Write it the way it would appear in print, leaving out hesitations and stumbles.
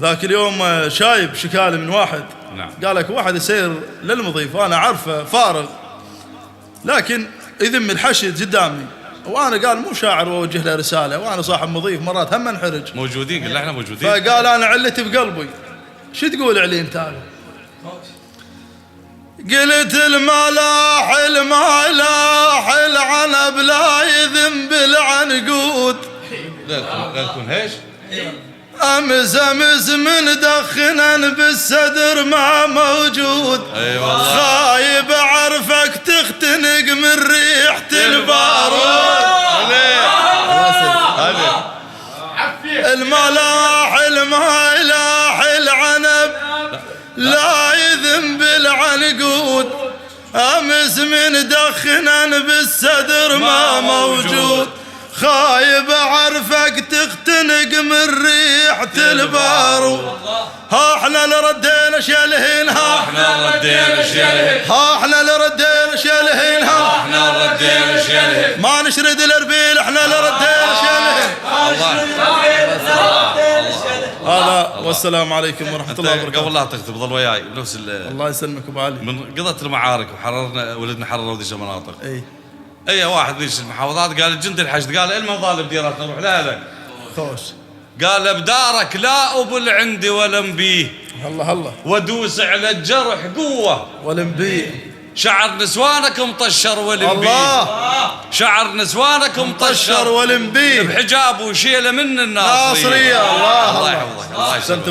ذاك اليوم شايب شكالي من واحد. نعم. قال لك واحد يسير للمضيف وانا عارفه فارغ لكن يذم الحشد قدامي، وانا قال مو شاعر واوجه له رساله، وانا صاحب مضيف مرات هم انحرج. موجودين، قلنا احنا موجودين. فقال انا علتي بقلبي. شو تقول علي انت هذا؟ قلت الملاح العنب لا يذم بالعنقود. غيركم هيش؟ أمز من دخنا بالصدر ما موجود. اي والله. خايب أعرفك تختنق من ريحة البارود. الملاح العنب لا يذم بالعنقود. أمس من دخنا بالصدر ما موجود. خايب أعرفك تختنق من ريحة البارود. ها احنا اللي ردينا شلهين، ها احنا اللي ردينا شلهين، ها احنا اللي ردينا شلهين، ها احنا اللي ردينا شلهين. ما نشرد الاربيل، احنا اللي ردينا شلهين. هذا والسلام عليكم ورحمة الله وبركاته. قبل لا تختم ظل وياي بنفس الله يسلمك ابو علي. من قضت المعارك وحررنا ولدنا حرروا ذيش المناطق. اي واحد ذيش المحافظات قال الجند الحشد، قال المظالم ديرتنا نروح لا خوش. قال بدارك لا أبل عندي ولا مبيه. الله ودوس على الجرح قوة ولا مبيه. شعر نسوانك مطشر والمبيه. الله. شعر نسوانك مطشر والمبيه بحجاب وشيله من الناصرية. الله الله يحفظك. الله يسلمك.